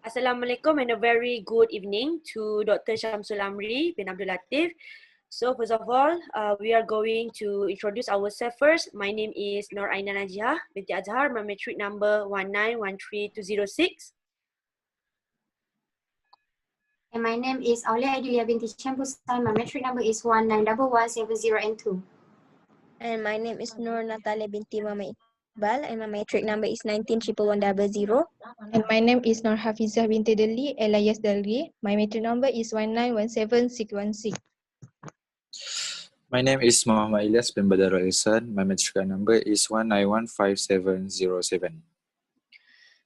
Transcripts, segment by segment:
Assalamualaikum and a very good evening to Dr. Shamsul Amri bin Abdul Latif. So first of all, we are going to introduce ourselves first. My name is Nur Aina Najihah binti Azhar. My matric number 1913206. And my name is Aulia Adelia binti Champusan. My matric number is 1911702. And my name is Nur Natalia binti Mama Iqbal, and my matric number is 191100. And my name is Nur Hafizah binti Deli alias Delri. My matric number is 1917616. My name is Muhammad Ilyas bin Badarul Ihsan. My matric number is 1915707.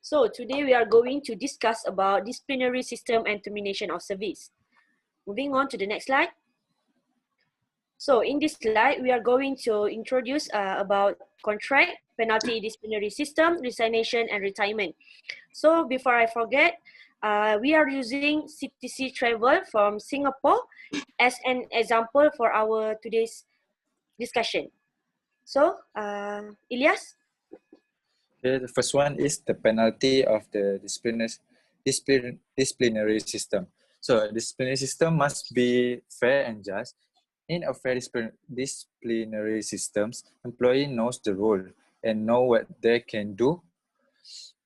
So today we are going to discuss about disciplinary system and termination of service. Moving on to the next slide. So in this slide, we are going to introduce about contract, penalty, disciplinary system, resignation, and retirement. So before I forget, we are using CTC Travel from Singapore as an example for our today's discussion. So, Ilyas? Okay, the first one is the penalty of the disciplinary system. So a disciplinary system must be fair and just. In a fair disciplinary systems, employee knows the rule and know what they can do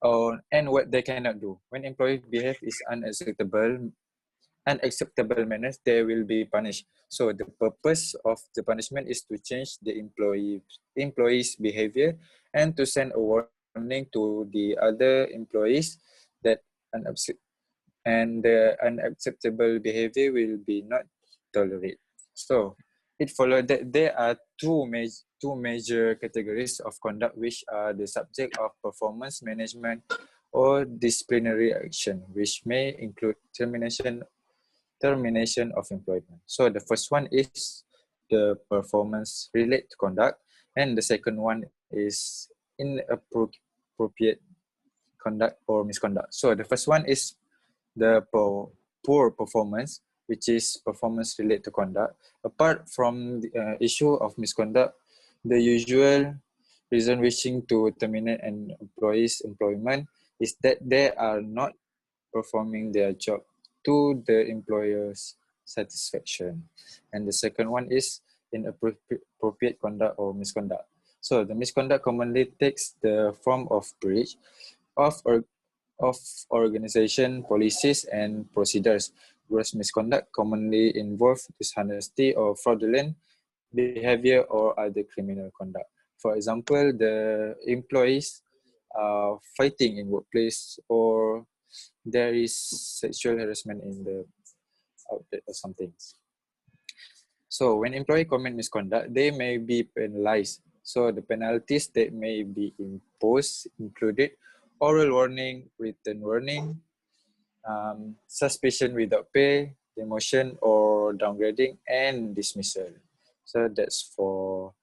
and what they cannot do. When employee behave is unacceptable manners, they will be punished. So the purpose of the punishment is to change the employee's behavior and to send a warning to the other employees that the unacceptable behavior will be not tolerated. So it followed that there are two major categories of conduct which are the subject of performance management or disciplinary action, which may include termination of employment. So the first one is the performance related conduct, and the second one is inappropriate conduct or misconduct. So the first one is the poor performance, which is performance related to conduct. Apart from the issue of misconduct, the usual reason wishing to terminate an employee's employment is that they are not performing their job to the employer's satisfaction. And the second one is inappropriate conduct or misconduct. So the misconduct commonly takes the form of breach of organization policies and procedures. Gross misconduct commonly involve dishonesty or fraudulent behavior or other criminal conduct. For example, the employees are fighting in workplace, or there is sexual harassment in the outlet or something. So when employee commit misconduct, they may be penalized. So the penalties that may be imposed included oral warning, written warning, suspension without pay, demotion or downgrading, and dismissal. So that's for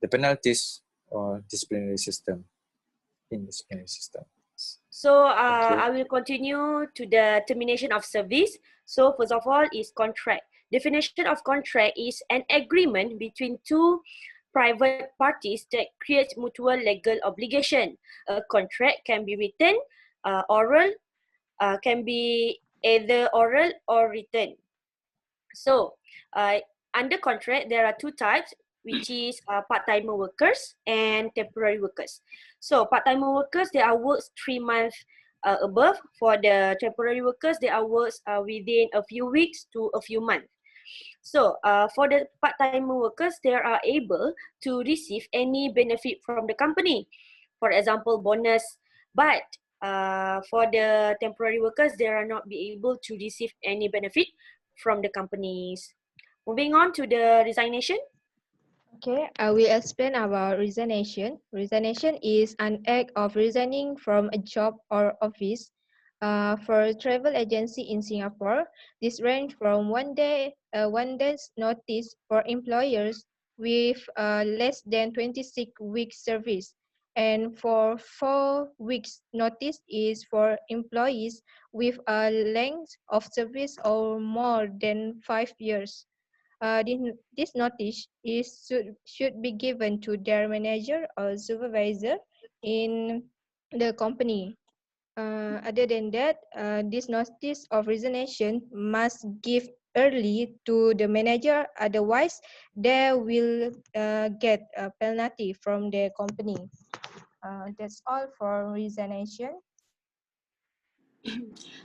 the penalties or disciplinary system in disciplinary system. So I will continue to the termination of service. So first of all is contract. Definition of contract is an agreement between two private parties that creates mutual legal obligation. A contract can be written, oral, can be either oral or written. So under contract, there are two types, which is part-timer workers and temporary workers. So part-timer workers, they are works 3 months above. For the temporary workers, they are works within a few weeks to a few months. So for the part-timer workers, they are able to receive any benefit from the company. For example, bonus. But for the temporary workers, they are not be able to receive any benefit from the companies. Moving on to the resignation. Okay, I will explain about resignation. Resignation is an act of resigning from a job or office. For a travel agency in Singapore, this range from one day's notice for employers with less than 26 weeks service, and for 4 weeks notice is for employees with a length of service of more than 5 years. This notice should be given to their manager or supervisor in the company. Other than that, this notice of resignation must give early to the manager, otherwise they will get a penalty from the company. That's all for resignation.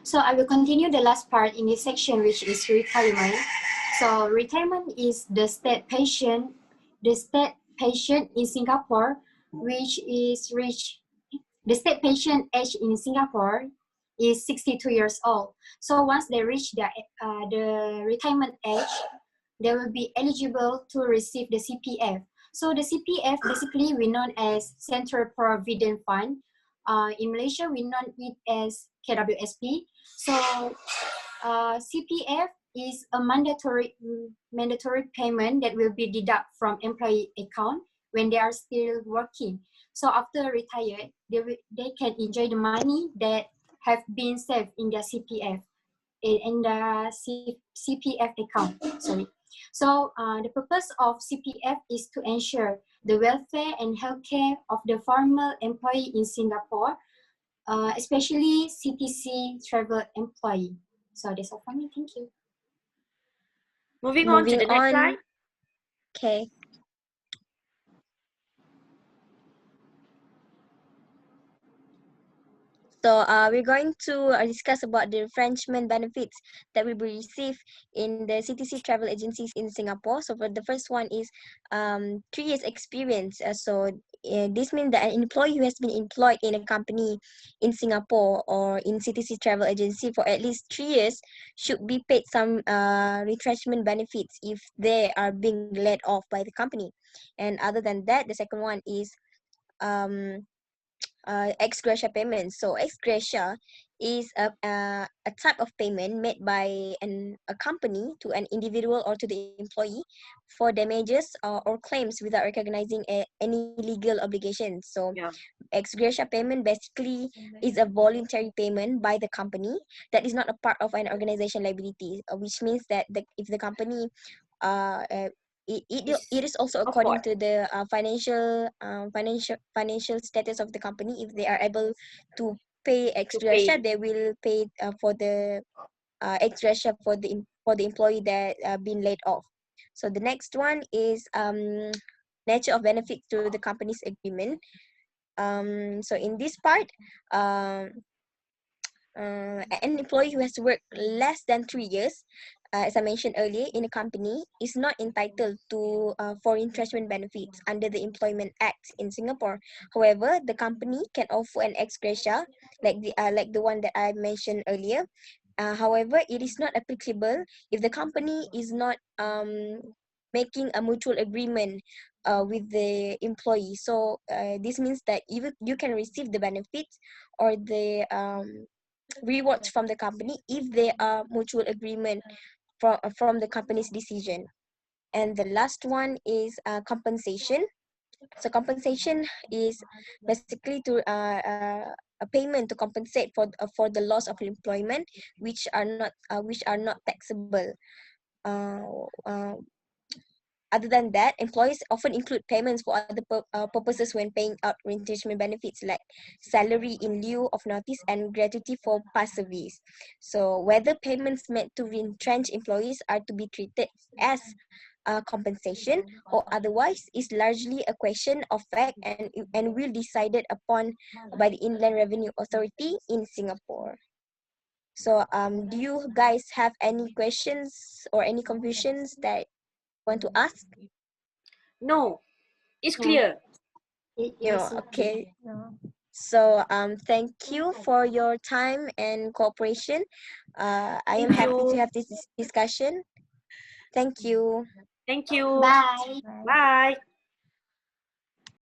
So I will continue the last part in this section, which is retirement. So retirement is the state pension in Singapore, which is the state pension age in Singapore is 62 years old. So once they reach the retirement age, they will be eligible to receive the CPF. So the CPF basically we known as Central Provident Fund. In Malaysia, we know it as KWSP. So CPF is a mandatory payment that will be deducted from employee account when they are still working. So after retired, they can enjoy the money that have been saved in their CPF in the CPF account. Sorry. So the purpose of CPF is to ensure the welfare and healthcare of the former employee in Singapore, especially CTC travel employee. So that's all from me. Thank you. Moving on to the next slide. Okay. So we're going to discuss about the retrenchment benefits that will be received in the CTC travel agencies in Singapore. So for the first one is 3 years experience. This means that an employee who has been employed in a company in Singapore or in CTC travel agency for at least 3 years should be paid some retrenchment benefits if they are being laid off by the company. And other than that, the second one is ex gratia payment. So ex gratia is a type of payment made by a company to an individual or to the employee for damages or claims without recognizing any legal obligation. So ex gratia payment basically is a voluntary payment by the company that is not a part of an organization liability, which means that if the company it is also according to the financial status of the company. If they are able to pay ex gratia, they will pay for the ex gratia for the employee that been laid off. So the next one is nature of benefit through the company's agreement. So in this part, an employee who has worked less than 3 years, as I mentioned earlier, in a company is not entitled to for retrenchment benefits under the Employment Act in Singapore. However, the company can offer an ex gratia like the one that I mentioned earlier. However, it is not applicable if the company is not making a mutual agreement with the employee. So this means that you can receive the benefits or the rewards from the company if there are mutual agreement from the company's decision. And the last one is compensation. So compensation is basically a payment to compensate for the loss of employment, which are not taxable. Uh, uh, Other than that, employees often include payments for other purposes when paying out retrenchment benefits, like salary in lieu of notice and gratuity for past service. So whether payments made to retrench employees are to be treated as compensation or otherwise is largely a question of fact and will decided upon by the Inland Revenue Authority in Singapore. So do you guys have any questions or any confusions that want to ask? No, it's clear. Yes. Okay. So thank you for your time and cooperation. I am Thank happy to you. have this discussion. Thank you. Thank you. Bye. Bye.